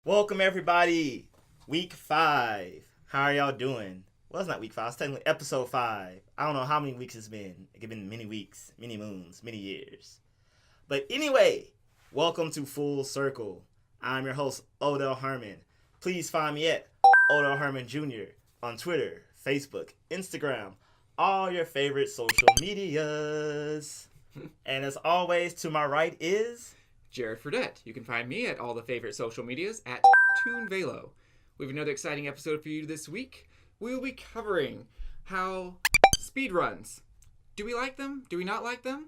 Welcome everybody. Week 5. How are y'all doing? Well, it's not week 5. It's technically episode 5. I don't know how many weeks it's been. It could have been many weeks, many moons, many years. But anyway, welcome to Full Circle. I'm your host, Odell Harmon. Please find me at Odell Harmon Jr. on Twitter, Facebook, Instagram, all your favorite social medias. And as always, to my right is Jared Fradette. You can find me at all the favorite social medias at ToonVelo. We have another exciting episode for you this week. We will be covering how speedruns. Do we like them? Do we not like them?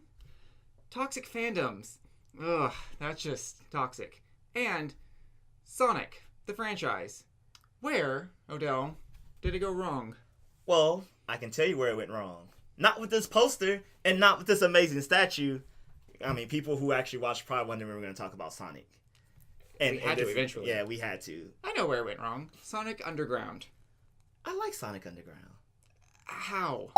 Toxic fandoms. Ugh, that's just toxic. And Sonic, the franchise. Where, Odell, did it go wrong? Well, I can tell you where it went wrong. Not with this poster and not with this amazing statue. I mean, people who actually watched probably wondering when we were going to talk about Sonic. And we had to eventually. Yeah, we had to. I know where it went wrong. Sonic Underground. I like Sonic Underground. How?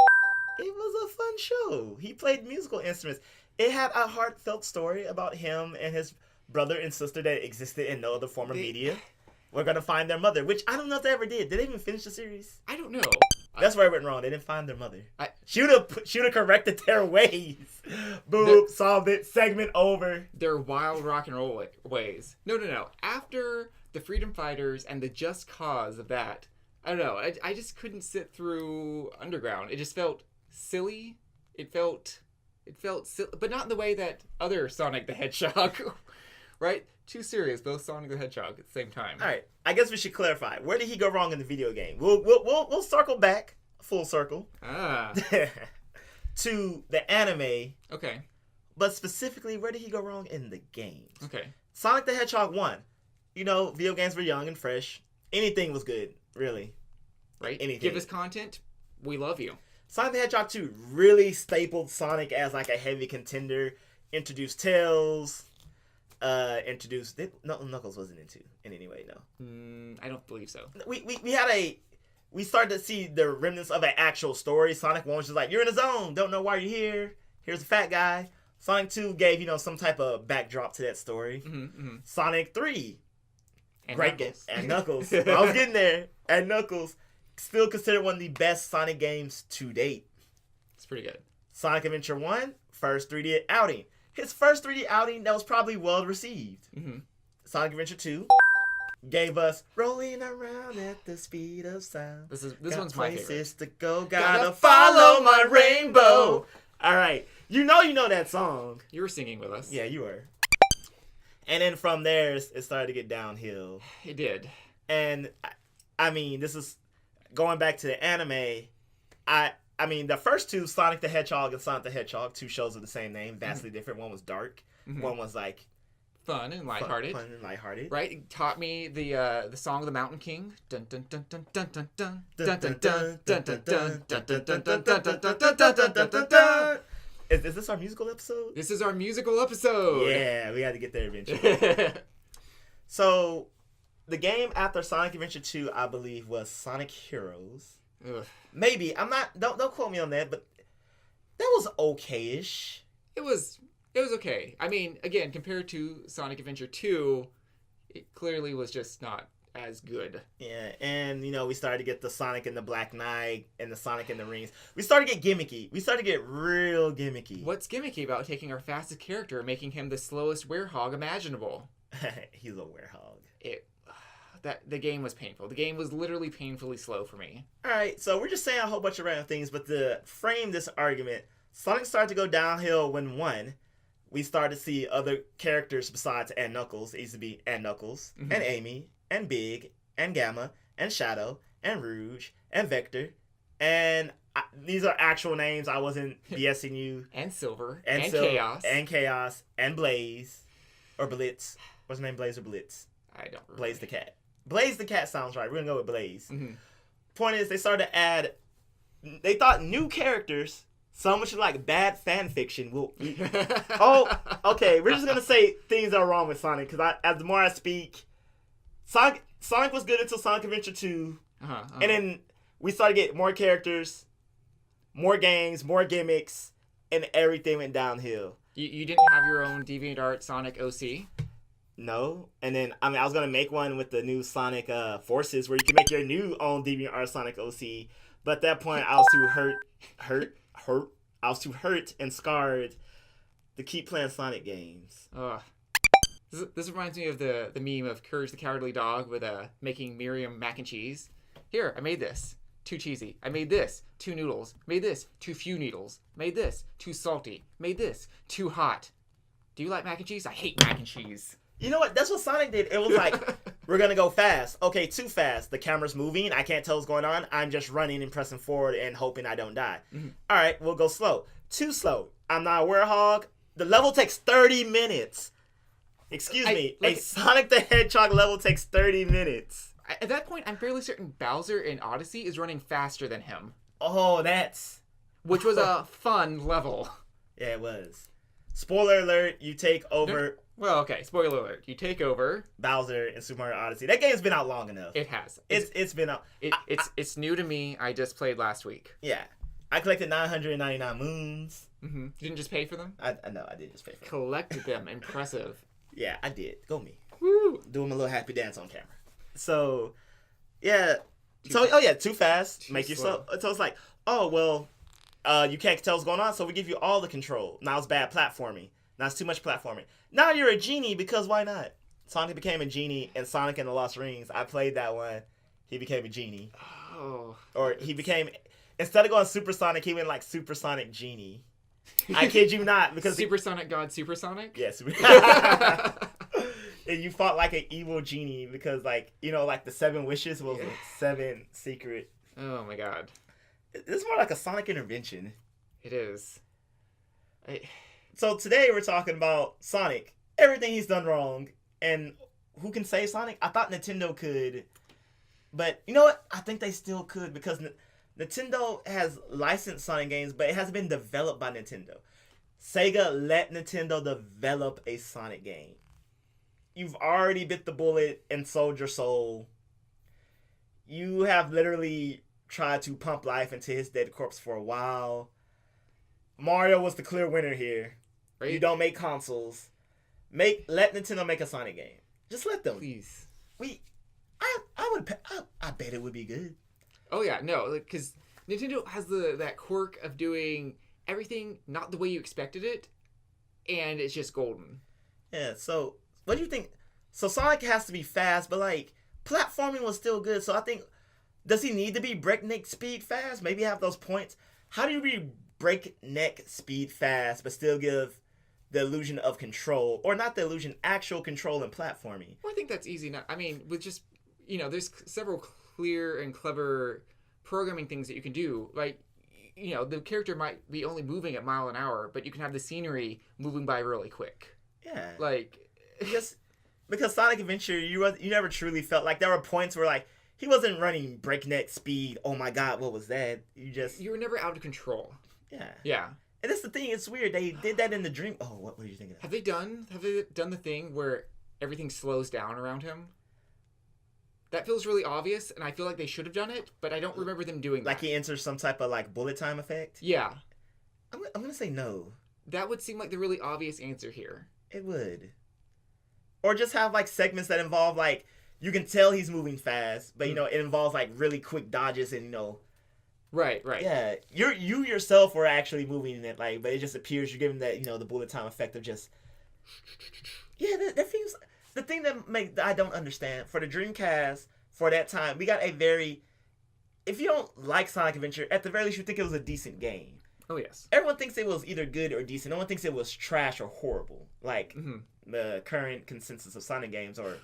It was a fun show. He played musical instruments. It had a heartfelt story about him and his brother and sister that existed in no other form of media. We're going to find their mother, which I don't know if they ever did. Did they even finish the series? I don't know. That's where it went wrong. They didn't find their mother. She would have corrected their ways. Boop, solved it. Segment over. Their wild rock and roll ways. No. After the Freedom Fighters and the just cause of that, I don't know. I just couldn't sit through Underground. It just felt silly. It felt silly, but not in the way that other Sonic the Hedgehog, right? Too serious, both Sonic the Hedgehog at the same time. All right, I guess we should clarify. Where did he go wrong in the video game? We'll circle back, full circle, to the anime. Okay. But specifically, where did he go wrong in the games? Okay. Sonic the Hedgehog 1. You know, video games were young and fresh. Anything was good, really. Right. Anything. Give us content. We love you. Sonic the Hedgehog 2 really stapled Sonic as like a heavy contender. Introduced Tails. Knuckles wasn't in any way, no. I don't believe so. We started to see the remnants of an actual story. Sonic 1 was just like, you're in a zone, don't know why you're here. Here's a fat guy. Sonic 2 gave, some type of backdrop to that story. Mm-hmm. Sonic 3. And great Knuckles. And Knuckles. I was getting there. And Knuckles. Still considered one of the best Sonic games to date. It's pretty good. Sonic Adventure 1, first 3D outing. His first 3D outing that was probably well received. Mm-hmm. Sonic Adventure 2 gave us Rolling Around at the Speed of Sound. This one's my favorite. Places to go, gotta follow my rainbow. All right, you know that song. You were singing with us. Yeah, you were. And then from there, it started to get downhill. It did. And I mean, this is going back to the anime. I mean, the first two, Sonic the Hedgehog and Sonic the Hedgehog, two shows of the same name, vastly different. One was dark. Mm-hmm. One was like fun and lighthearted. Fun and lighthearted. Right? It taught me the song of the Mountain King. Dun dun dun dun dun dun dun dun dun dun dun dun dun dun dun dun dun dun dun dun. Is this our musical episode? This is our musical episode. Yeah, we had to get there eventually. So, the game after Sonic Adventure 2, I believe, was Sonic Heroes. Ugh. Maybe. I'm not, don't quote me on that, but that was okay-ish. It was okay. I mean, again, compared to Sonic Adventure 2, it clearly was just not as good. Yeah, and, we started to get the Sonic and the Black Knight and the Sonic and the Rings. We started to get gimmicky. We started to get real gimmicky. What's gimmicky about taking our fastest character and making him the slowest werehog imaginable? He's a werehog. The game was painful. The game was literally painfully slow for me. Alright, so we're just saying a whole bunch of random things, but to frame this argument, Sonic started to go downhill when, one, we started to see other characters besides and Knuckles. It used to be and Knuckles, and Amy, and Big, and Gamma, and Shadow, and Rouge, and Vector, and these are actual names. I wasn't BSing you. And Silver, and Chaos. And Chaos, and Blaze, or Blitz. What's his name, Blaze or Blitz? I don't remember. Blaze the Cat. Blaze the Cat sounds right. We're going to go with Blaze. Mm-hmm. Point is, they started to add... They thought new characters, so much like bad fan fiction, will... okay. We're just going to say things that are wrong with Sonic, because as the more I speak... Sonic was good until Sonic Adventure 2. And then we started to get more characters, more games, more gimmicks, and everything went downhill. You didn't have your own DeviantArt Sonic OC? No. And then, I mean, I was going to make one with the new Sonic Forces where you can make your new own DeviantArt Sonic OC. But at that point, I was too hurt. I was too hurt and scarred to keep playing Sonic games. Ugh. This reminds me of the meme of Courage the Cowardly Dog with making Miriam mac and cheese. Here, I made this. Too cheesy. I made this. Too noodles. Made this. Too few noodles. Made this. Too salty. Made this. Too hot. Do you like mac and cheese? I hate mac and cheese. You know what? That's what Sonic did. It was like, we're going to go fast. Okay, too fast. The camera's moving. I can't tell what's going on. I'm just running and pressing forward and hoping I don't die. Mm-hmm. All right, we'll go slow. Too slow. I'm not a werehog. The level takes 30 minutes. Excuse me. A Sonic the Hedgehog level takes 30 minutes. At that point, I'm fairly certain Bowser in Odyssey is running faster than him. Oh, that's... Which was a fun level. Yeah, it was. Spoiler alert, you take over... Well, okay, spoiler alert. You take over... Bowser in Super Mario Odyssey. That game's been out long enough. It has. It's been out... It's new to me. I just played last week. Yeah. I collected 999 moons. Mm-hmm. You didn't just pay for them? I know, I did just pay for them. Collected them. Impressive. Yeah, I did. Go me. Woo! Doing a little happy dance on camera. So, yeah. Too fast. Too Make slow. yourself... So it's like, oh, well, you can't tell what's going on, so we give you all the control. Now it's bad platforming. Now it's too much platforming. Now you're a genie, because why not? Sonic became a genie in Sonic and the Lost Rings. I played that one. He became a genie. Oh. Or he became... Instead of going Supersonic, he went like Supersonic Genie. I kid you not, because... Supersonic God Supersonic? Yeah, and you fought like an evil genie because, like, you know, like the 7 wishes was 7 secret. Oh my god. It's more like a Sonic intervention. It is. So today we're talking about Sonic. Everything he's done wrong. And who can save Sonic? I thought Nintendo could. But you know what? I think they still could because Nintendo has licensed Sonic games, but it hasn't been developed by Nintendo. Sega let Nintendo develop a Sonic game. You've already bit the bullet and sold your soul. You have literally tried to pump life into his dead corpse for a while. Mario was the clear winner here. Right? You don't make consoles. Let Nintendo make a Sonic game. Just let them. Please. I bet it would be good. Oh yeah, no, because Nintendo has that quirk of doing everything not the way you expected it, and it's just golden. Yeah, so what do you think? So Sonic has to be fast, but like platforming was still good. So I think, does he need to be breakneck speed fast? Maybe have those points. How do you be breakneck speed fast, but still give the illusion of control, or not the illusion, actual control and platforming? Well, I think that's easy. I mean, with just, there's several clear and clever programming things that you can do. Like, the character might be only moving at mile an hour, but you can have the scenery moving by really quick. Yeah. Like, just because Sonic Adventure, you never truly felt like there were points where like he wasn't running breakneck speed. Oh my God, what was that? You were never out of control. Yeah. Yeah. And that's the thing. It's weird. They did that in the Dream. Oh, what are you thinking of? Have they done the thing where everything slows down around him? That feels really obvious, and I feel like they should have done it, but I don't remember them doing that. Like he enters some type of like bullet time effect? Yeah. I'm gonna say no. That would seem like the really obvious answer here. It would. Or just have like segments that involve like, you can tell he's moving fast, but it involves like really quick dodges and Right. Yeah, you yourself were actually moving in it, like, but it just appears you're giving that the bullet time effect of just. Yeah, that feels. The thing that I don't understand for the Dreamcast for that time, we got a very. If you don't like Sonic Adventure, at the very least you think it was a decent game. Oh yes. Everyone thinks it was either good or decent. No one thinks it was trash or horrible. Like the current consensus of Sonic games are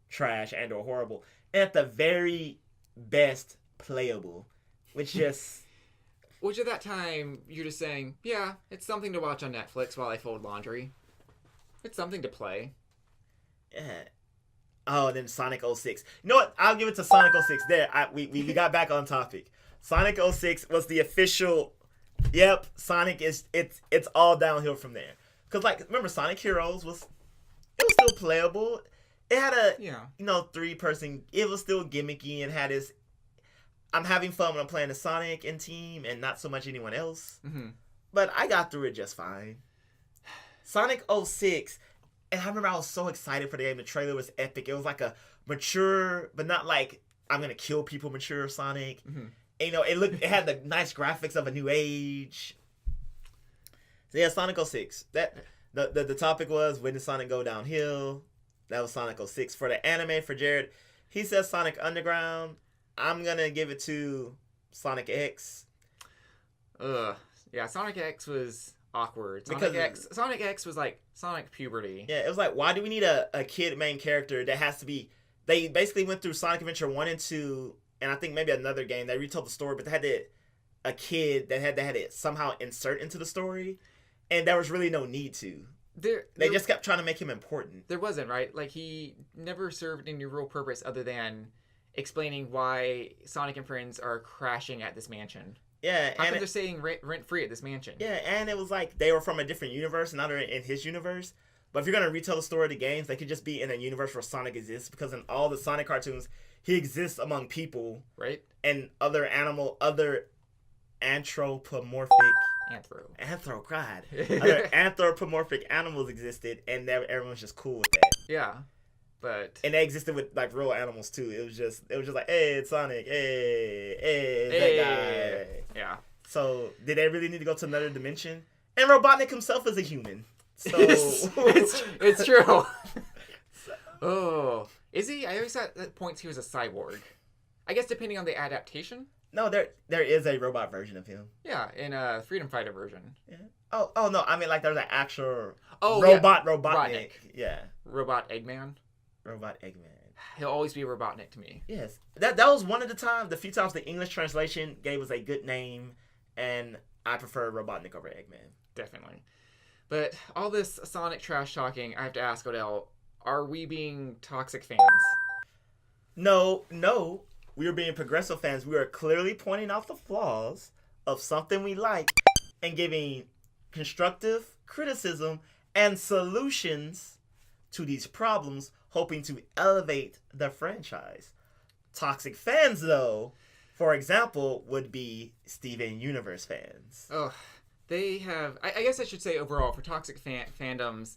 trash and or horrible. And at the very best, playable. Which at that time, you're just saying, yeah, it's something to watch on Netflix while I fold laundry. It's something to play. Yeah. Oh, and then Sonic 06. You know what? I'll give it to Sonic 06. There, we got back on topic. Sonic 06 was the official. Yep, Sonic it's all downhill from there. Cause like remember Sonic Heroes was still playable. It had a 3-person. It was still gimmicky and had its. I'm having fun when I'm playing the Sonic and team and not so much anyone else. Mm-hmm. But I got through it just fine. Sonic 06, And I remember I was so excited for the game. The trailer was epic. It was like a mature, but not like I'm gonna kill people mature Sonic. Mm-hmm. And, it had the nice graphics of a new age. So yeah, Sonic 06. That the topic was, when did Sonic go downhill? That was Sonic 06. For the anime, for Jared, he says Sonic Underground. I'm gonna give it to Sonic X. Yeah, Sonic X was awkward. Sonic X was like Sonic puberty. Yeah, it was like, why do we need a kid main character that has to be... They basically went through Sonic Adventure 1 and 2, and I think maybe another game. They retold the story, but they had a kid that had to somehow insert into the story, and there was really no need to. They just kept trying to make him important. There wasn't, right? Like, he never served any real purpose other than explaining why Sonic and friends are crashing at this mansion. Yeah, How come they're staying rent-free at this mansion? Yeah, and it was like they were from a different universe, and now they're in his universe. But if you're going to retell the story of the games, they could just be in a universe where Sonic exists, because in all the Sonic cartoons, he exists among people. Right. And other anthropomorphic... Other anthropomorphic animals existed, and everyone's just cool with that. Yeah. But... And they existed with, like, real animals, too. It was just like, hey, it's Sonic. Hey, that guy. Yeah. So, did they really need to go to another dimension? And Robotnik himself is a human. So... it's true. Oh. Is he? I always thought at points he was a cyborg. I guess depending on the adaptation. No, there is a robot version of him. Yeah, in a Freedom Fighter version. Yeah. Oh no, I mean, like, there's an actual Robotnik. Yeah. Robot Eggman. Robot Eggman. He'll always be a Robotnik to me. Yes. That was one of the few times the English translation gave us a good name, and I prefer Robotnik over Eggman. Definitely. But all this Sonic trash talking, I have to ask, Odell, are we being toxic fans? No. We are being progressive fans. We are clearly pointing out the flaws of something we like and giving constructive criticism and solutions to these problems, hoping to elevate the franchise. Toxic fans, though, for example, would be Steven Universe fans. Oh, they have... I guess I should say overall, for toxic fandoms,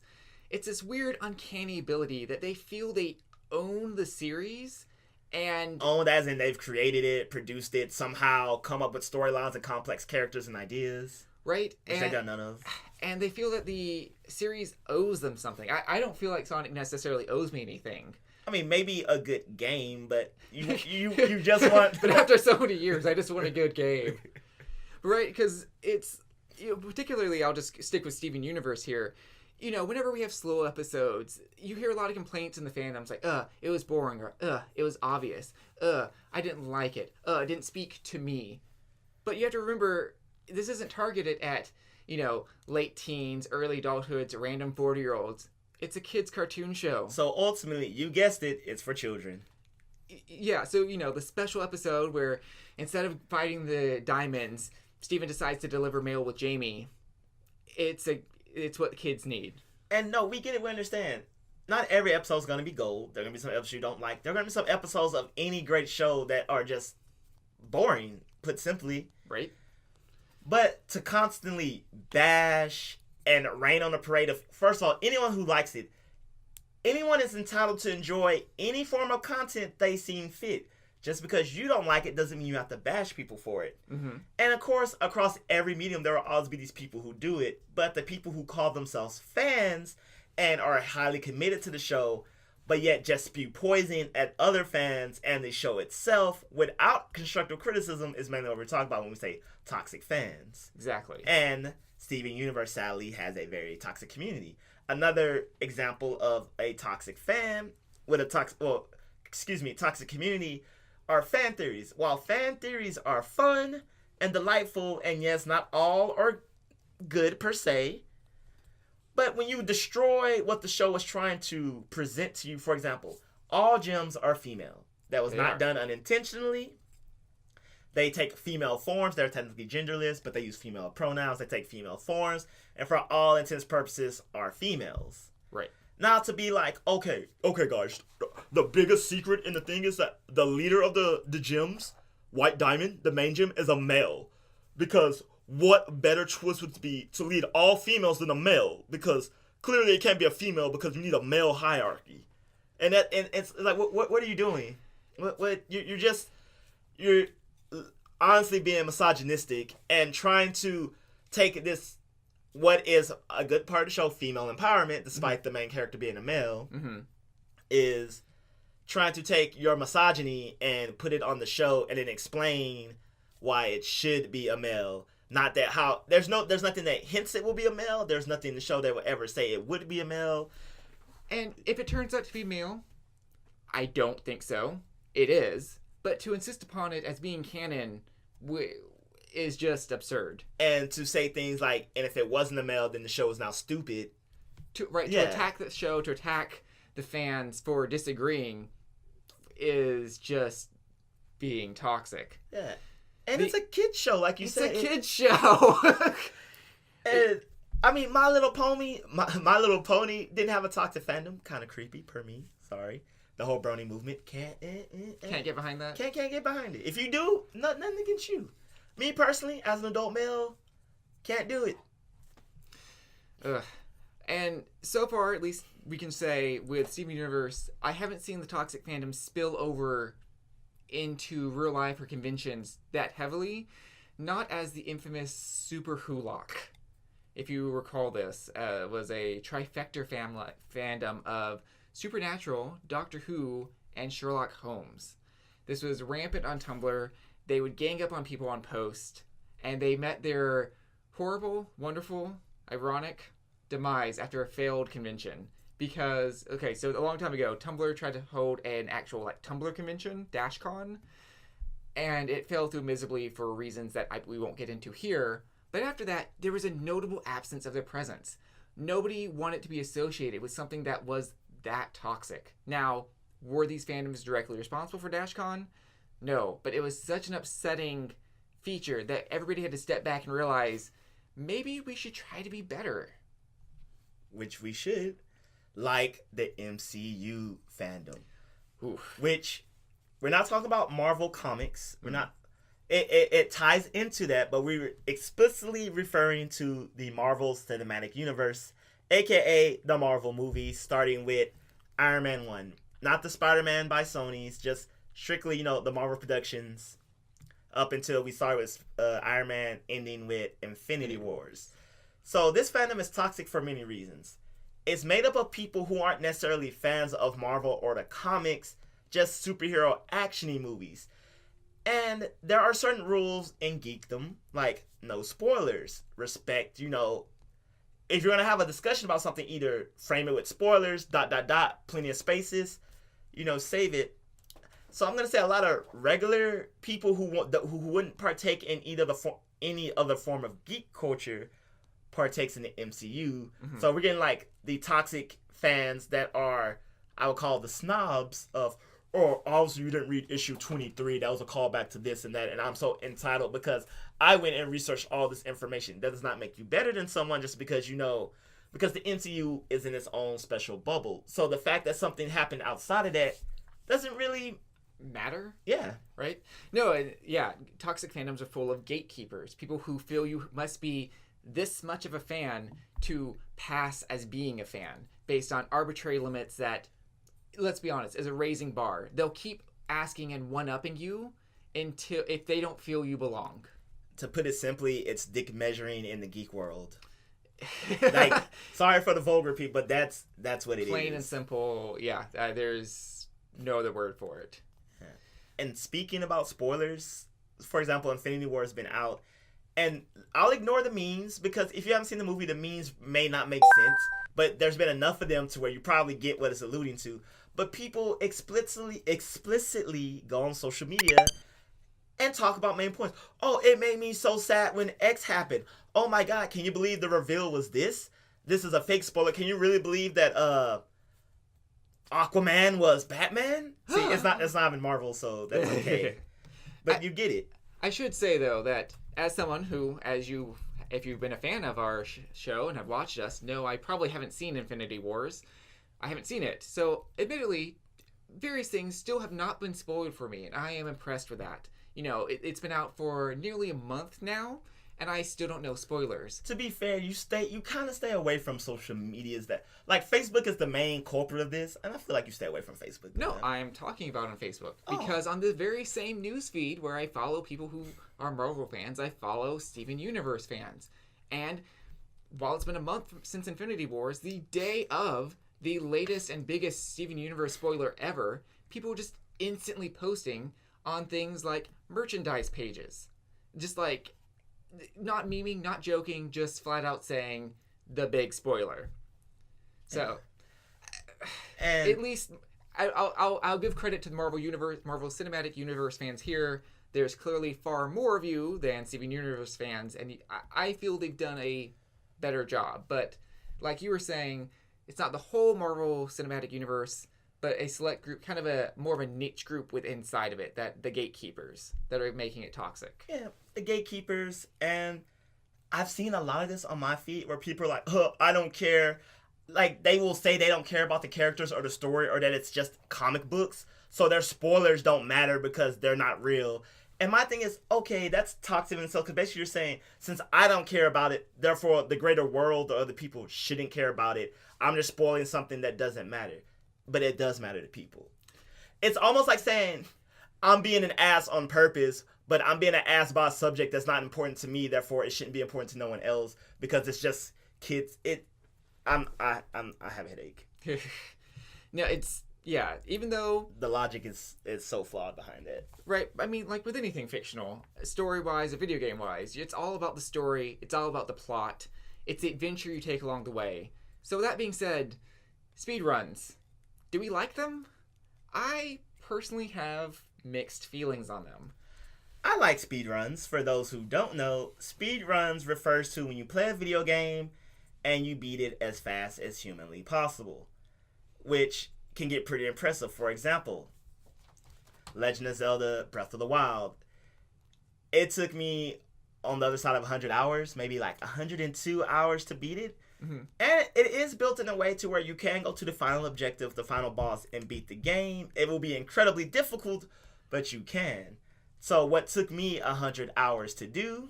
it's this weird, uncanny ability that they feel they own the series... And owned as in they've created it, produced it, somehow come up with storylines and complex characters and ideas. Right. Which they got none of. And they feel that the series owes them something. I don't feel like Sonic necessarily owes me anything. I mean, maybe a good game, but you just want... But after so many years, I just want a good game. Right? Because it's... particularly, I'll just stick with Steven Universe here. Whenever we have slow episodes, you hear a lot of complaints in the fandoms like, it was boring, or, it was obvious, I didn't like it, it didn't speak to me. But you have to remember, this isn't targeted at, late teens, early adulthoods, random 40-year-olds. It's a kid's cartoon show. So ultimately, you guessed it, it's for children. Yeah, so, the special episode where instead of fighting the diamonds, Steven decides to deliver mail with Jamie, it's what kids need. And no, we get it, we understand. Not every episode is going to be gold. There are going to be some episodes you don't like. There are going to be some episodes of any great show that are just boring, put simply. Right. But to constantly bash and rain on the parade of, first of all, anyone who likes it, anyone is entitled to enjoy any form of content they seem fit. Just because you don't like it doesn't mean you have to bash people for it. Mm-hmm. And of course, across every medium, there will always be these people who do it. But the people who call themselves fans and are highly committed to the show, but yet just spew poison at other fans and the show itself without constructive criticism is mainly what we're talking about when we say toxic fans. Exactly. And Steven Universe, sadly, has a very toxic community. Another example of a toxic fan with a toxic community are fan theories. While fan theories are fun and delightful, and yes, not all are good per se, but when you destroy what the show was trying to present to you, for example, all gems are female. That was not done unintentionally. They take female forms. They're technically genderless, but they use female pronouns. They take female forms, and for all intents and purposes are females. Right. Now to be like, okay guys, the biggest secret in the thing is that the leader of the gems, White Diamond, the main gem, is a male. Because what better choice would it be to lead all females than a male? Because clearly it can't be a female because we need a male hierarchy. And it's like, what are you doing? You're honestly being misogynistic and trying to take this, what is a good part of the show, female empowerment, despite the main character being a male, is trying to take your misogyny and put it on the show and then explain why it should be a male. Not that how there's nothing that hints it will be a male. There's nothing in the show that will ever say it would be a male. And if it turns out to be male, I don't think so. It is. But to insist upon it as being canon is just absurd. And to say things like, and if it wasn't a male, then the show is now stupid. To attack the show, to attack the fans for disagreeing is just being toxic. Yeah. And it's a kid's show, like you said. It's a kid's show. And I mean, My Little Pony didn't have a toxic fandom. Kind of creepy, per me. Sorry. The whole brony movement can't get behind that. Can't get behind it. If you do, nothing against you. Me personally, as an adult male, can't do it. Ugh. And so far, at least we can say with Steven Universe, I haven't seen the toxic fandom spill over into real life or conventions that heavily. Not as the infamous Super Hulock. If you recall this, was a trifecta fandom of Supernatural, Doctor Who, and Sherlock Holmes. This was rampant on Tumblr. They would gang up on people on post, and they met their horrible, wonderful, ironic demise after a failed convention. Because, okay, so a long time ago, Tumblr tried to hold an actual, Tumblr convention, DashCon, and it fell through miserably for reasons that we won't get into here. But after that, there was a notable absence of their presence. Nobody wanted to be associated with something that was that toxic. Now, were these fandoms directly responsible for DashCon? No, but it was such an upsetting feature that everybody had to step back and realize, maybe we should try to be better. Which we should. Like the MCU fandom. Oof. Which, we're not talking about Marvel Comics. We're not... It ties into that, but we're explicitly referring to the Marvel Cinematic Universe, a.k.a. the Marvel movies, starting with Iron Man 1. Not the Spider-Man by Sony's, just strictly, the Marvel productions, up until we started with Iron Man, ending with Infinity Wars. So this fandom is toxic for many reasons. It's made up of people who aren't necessarily fans of Marvel or the comics, just superhero action-y movies. And there are certain rules in geekdom, like no spoilers, respect, if you're going to have a discussion about something, either frame it with spoilers, ... plenty of spaces, save it. So I'm going to say a lot of regular people who wouldn't partake in any other form of geek culture partakes in the MCU. Mm-hmm. So we're getting the toxic fans that are, I would call the snobs of, oh, obviously you didn't read issue 23. That was a callback to this and that. And I'm so entitled because I went and researched all this information. That does not make you better than someone just because because the MCU is in its own special bubble. So the fact that something happened outside of that doesn't really matter. Yeah. Right? No, yeah. Toxic fandoms are full of gatekeepers. People who feel you must be this much of a fan to pass as being a fan based on arbitrary limits that, let's be honest, is a raising bar. They'll keep asking and one-upping you until if they don't feel you belong. To put it simply, it's dick measuring in the geek world. Sorry for the vulgar people, but that's what it is. Plain and simple. Yeah, there's no other word for it. Yeah. And speaking about spoilers, for example, Infinity War has been out, and I'll ignore the memes because if you haven't seen the movie, the memes may not make sense, but there's been enough of them to where you probably get what it's alluding to. But people explicitly go on social media and talk about main points. Oh, it made me so sad when X happened. Oh my God, can you believe the reveal was this? This is a fake spoiler. Can you really believe that Aquaman was Batman? See, it's not in Marvel, so that's okay. But you get it. I should say though that as someone who, if you've been a fan of our show and have watched us, know I probably haven't seen Infinity Wars. I haven't seen it. So, admittedly, various things still have not been spoiled for me, and I am impressed with that. It's been out for nearly a month now, and I still don't know spoilers. To be fair, you kind of stay away from social medias that, like, Facebook is the main culprit of this, and I feel like you stay away from Facebook. No, I am talking about on Facebook because on the very same news feed where I follow people who are Marvel fans, I follow Steven Universe fans. And while it's been a month since Infinity Wars, the day of the latest and biggest Steven Universe spoiler ever, people were just instantly posting on things like merchandise pages. Just like, not memeing, not joking, just flat out saying the big spoiler. So, and at least I'll give credit to the Marvel Cinematic Universe fans here. There's clearly far more of you than Steven Universe fans, and I feel they've done a better job. But like you were saying, it's not the whole Marvel Cinematic Universe, but a select group, kind of more of a niche group with inside of it, that the gatekeepers that are making it toxic. Yeah, the gatekeepers, and I've seen a lot of this on my feed where people are like, "Huh, I don't care." Like, they will say they don't care about the characters or the story, or that it's just comic books, so their spoilers don't matter because they're not real. And my thing is, okay, that's toxic in itself, because basically you're saying, since I don't care about it, therefore the greater world or other people shouldn't care about it. I'm just spoiling something that doesn't matter. But it does matter to people. It's almost like saying, I'm being an ass on purpose, but I'm being an ass about a subject that's not important to me, therefore it shouldn't be important to no one else, because it's just kids. I have a headache. No, even though the logic is so flawed behind it. Right. I mean, like with anything fictional, story-wise or video game-wise, it's all about the story. It's all about the plot. It's the adventure you take along the way. So with that being said, speedruns. Do we like them? I personally have mixed feelings on them. I like speedruns. For those who don't know, speedruns refers to when you play a video game and you beat it as fast as humanly possible, which can get pretty impressive. For example, Legend of Zelda Breath of the Wild. It took me on the other side of 100 hours, maybe like 102 hours to beat it. Mm-hmm. And it is built in a way to where you can go to the final objective, the final boss, and beat the game. It will be incredibly difficult, but you can. So what took me 100 hours to do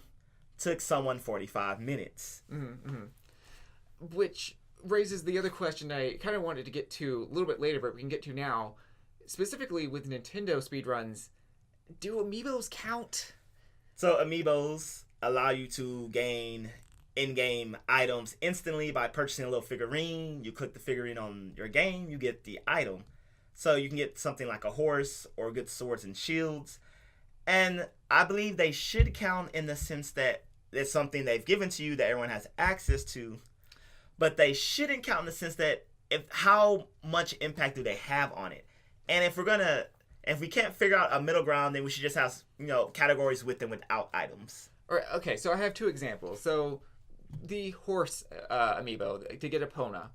took someone 45 minutes. Mm-hmm. Which raises the other question I kind of wanted to get to a little bit later, but we can get to now. Specifically with Nintendo speedruns, do amiibos count? So amiibos allow you to gain in-game items instantly by purchasing a little figurine. You click the figurine on your game, you get the item. So you can get something like a horse or good swords and shields. And I believe they should count in the sense that it's something they've given to you that everyone has access to. But they shouldn't count in the sense that how much impact do they have on it? And if we can't figure out a middle ground, then we should just have, categories with and without items. All right, okay, so I have two examples. So the horse amiibo to get Epona,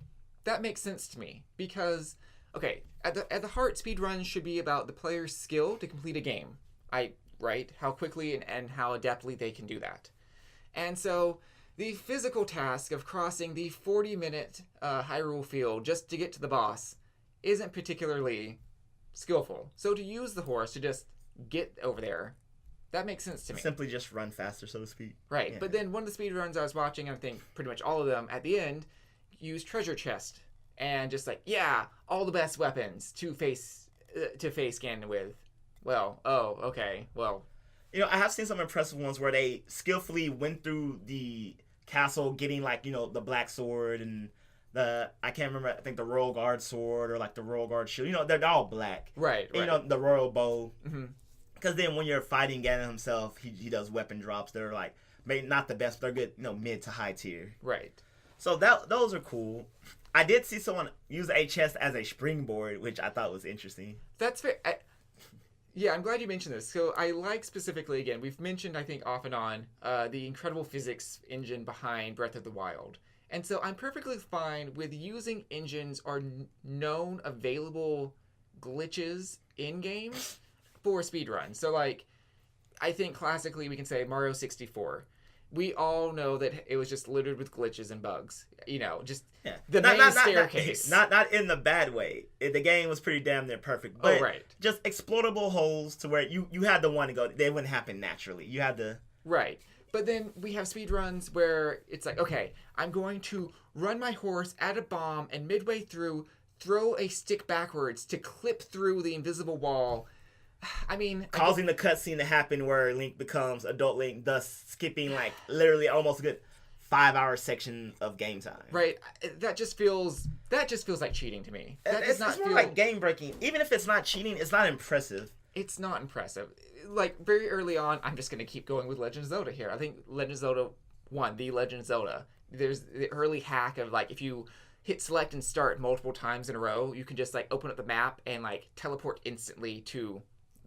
that makes sense to me because, okay, at the heart, speedruns should be about the player's skill to complete a game. Right? How quickly and how adeptly they can do that. And so the physical task of crossing the 40-minute Hyrule field just to get to the boss isn't particularly skillful. So to use the horse to just get over there, that makes sense to me. Simply just run faster, so to speak. Right, yeah. But then one of the speedruns I was watching, and I think pretty much all of them, at the end, use treasure chest. And just like, all the best weapons to face scan with. Well, okay, well. I have seen some impressive ones where they skillfully went through the castle getting the black sword and I can't remember, I think the Royal Guard sword or the Royal Guard shield. They're all black. Right. And, the Royal Bow. Mm-hmm. Because then when you're fighting Ganon himself, he does weapon drops that are maybe not the best, but they're good, mid to high tier. Right. So those are cool. I did see someone use a chest as a springboard, which I thought was interesting. That's fair. Yeah, I'm glad you mentioned this. So I like specifically, again, we've mentioned, I think, off and on, the incredible physics engine behind Breath of the Wild. And so I'm perfectly fine with using engines or known available glitches in games for speedruns. So, I think classically we can say Mario 64. We all know that it was just littered with glitches and bugs. The main staircase. Not in the bad way. The game was pretty damn near perfect. But right. Just exploitable holes to where you had to want to go. They wouldn't happen naturally. You had to... Right. But then we have speedruns where it's like, okay, I'm going to run my horse at a bomb and midway through throw a stick backwards to clip through the invisible wall. I mean... Causing the cutscene to happen where Link becomes adult Link, thus skipping like literally almost a good 5-hour section of game time. Right. That just feels like cheating to me. It's more like game breaking. Even if it's not cheating, it's not impressive. It's not impressive. Like, very early on, I'm just going to keep going with Legend of Zelda here. I think Legend of Zelda 1, The Legend of Zelda, there's the early hack of, like, if you hit select and start multiple times in a row, you can just, like, open up the map and, like, teleport instantly to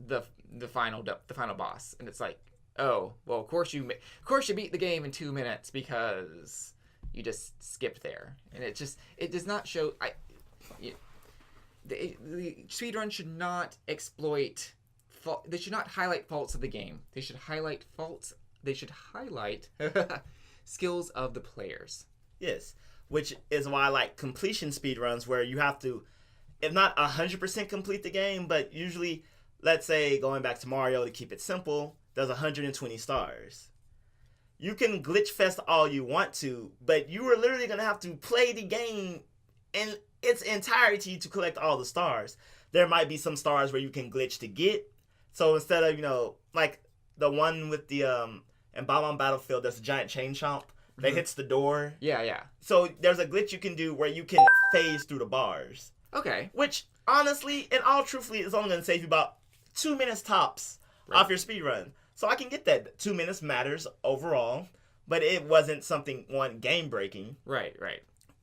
the final boss. And it's like, oh, well, of course you beat the game in 2 minutes because you just skipped there. And it does not show... The speedrun should not exploit... They should not highlight faults of the game. They should highlight skills of the players. Yes, which is why I like completion speedruns where you have to, if not 100% complete the game, but usually, let's say, going back to Mario to keep it simple, there's 120 stars. You can glitch fest all you want to, but you are literally going to have to play the game in its entirety to collect all the stars. There might be some stars where you can glitch to get. So instead of, like the one with the, in Bob-omb Battlefield, there's a giant chain chomp that hits the door. Yeah. So there's a glitch you can do where you can phase through the bars. Okay. Which, honestly, and all truthfully, is only going to save you about 2 minutes tops off your speedrun. So I can get that. 2 minutes matters overall, but it wasn't something, one, game-breaking. Right.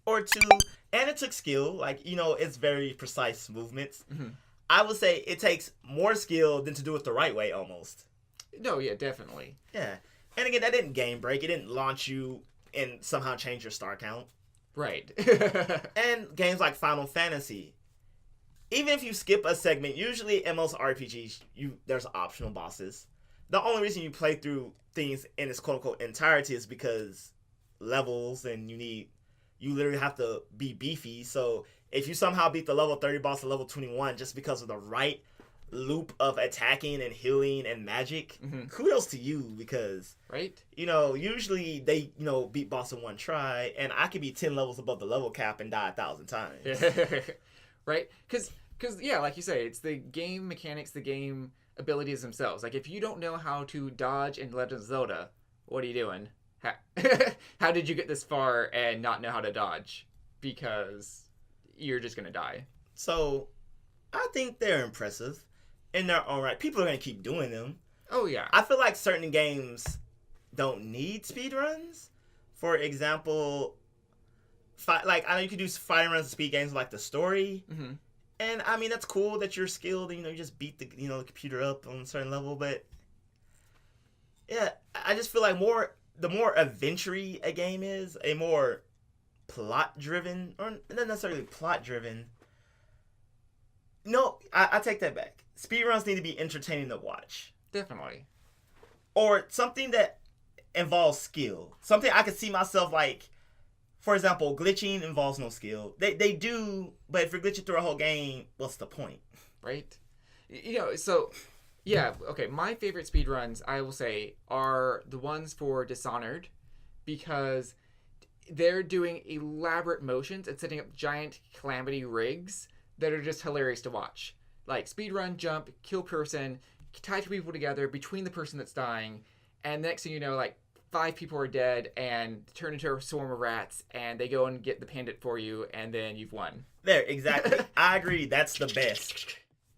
Or two, and it took skill. Like, it's very precise movements. Mm-hmm. I would say it takes more skill than to do it the right way, almost. No, yeah, definitely. Yeah. And again, that didn't game break. It didn't launch you and somehow change your star count. Right. And games like Final Fantasy, even if you skip a segment, usually in most RPGs, there's optional bosses. The only reason you play through things in its quote-unquote entirety is because levels, and you literally have to be beefy. So if you somehow beat the level 30 boss at level 21 just because of the right loop of attacking and healing and magic, kudos to you, because right, usually they beat boss in one try, and I could be 10 levels above the level cap and die 1,000 times. Right, because yeah, like you say, it's the game mechanics, the game abilities themselves. Like, if you don't know how to dodge in Legend of Zelda, what are you doing? How did you get this far and not know how to dodge? Because you're just gonna die. So I think they're impressive in their own right. People are gonna keep doing them. Oh yeah. I feel like certain games don't need speedruns. For example, I know you can do fighting runs and speed games like the story. Mm-hmm. And I mean, that's cool that you're skilled and you just beat the the computer up on a certain level, but yeah, I just feel like the more adventure-y a game is, a more plot-driven, or not necessarily plot-driven. No, I take that back. Speedruns need to be entertaining to watch. Definitely. Or something that involves skill. Something I could see myself like, for example, glitching involves no skill. They do, but if you're glitching through a whole game, what's the point? Right? So... yeah, okay, my favorite speedruns, I will say, are the ones for Dishonored, because they're doing elaborate motions and setting up giant calamity rigs that are just hilarious to watch. Like, speedrun, jump, kill person, tie two people together between the person that's dying, and the next thing you know, like, 5 people are dead and turn into a swarm of rats, and they go and get the pendant for you, and then you've won. There, exactly. I agree, that's the best.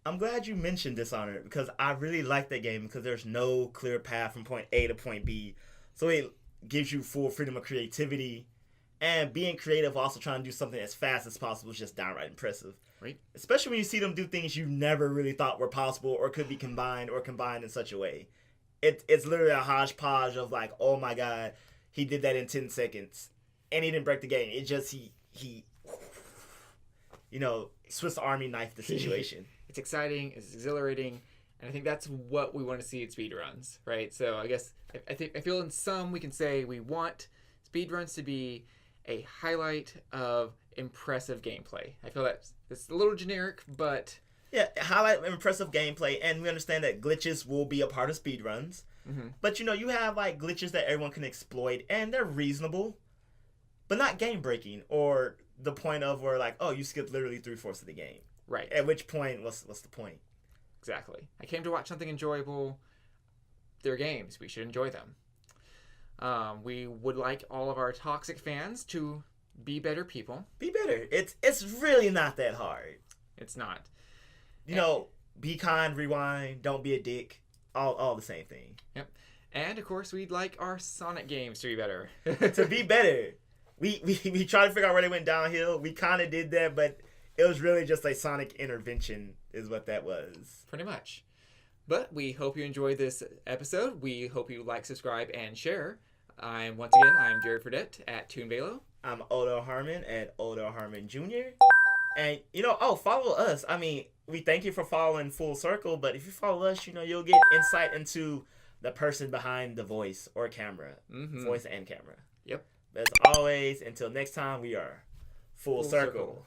I'm glad you mentioned Dishonored, because I really like that game because there's no clear path from point A to point B. So it gives you full freedom of creativity, and being creative, also trying to do something as fast as possible, is just downright impressive. Right. Especially when you see them do things you never really thought were possible or could be combined in such a way. It's literally a hodgepodge of like, oh my god, he did that in 10 seconds, and he didn't break the game. It just, he Swiss Army knife the situation. It's exciting, it's exhilarating, and I think that's what we want to see at speedruns, right? So I guess I feel in sum we can say we want speedruns to be a highlight of impressive gameplay. I feel that's a little generic, but yeah, highlight impressive gameplay, and we understand that glitches will be a part of speedruns. Mm-hmm. But you have like glitches that everyone can exploit, and they're reasonable, but not game breaking or the point of where like, oh, you skipped literally 3/4 of the game. Right. At which point, what's the point? Exactly. I came to watch something enjoyable. They're games. We should enjoy them. We would like all of our toxic fans to be better people. Be better. It's really not that hard. It's not. Be kind, rewind, don't be a dick. All the same thing. Yep. And of course, we'd like our Sonic games to be better. To be better. We tried to figure out where they went downhill. We kind of did that, but it was really just a Sonic intervention is what that was. Pretty much. But we hope you enjoyed this episode. We hope you like, subscribe, and share. I'm Jared Fradette at Toonvelo. I'm Odo Harmon at Odo Harmon Jr. And, follow us. I mean, we thank you for following Full Circle, but if you follow us, you'll get insight into the person behind the voice or camera. Mm-hmm. Voice and camera. Yep. As always, until next time, we are Full Circle.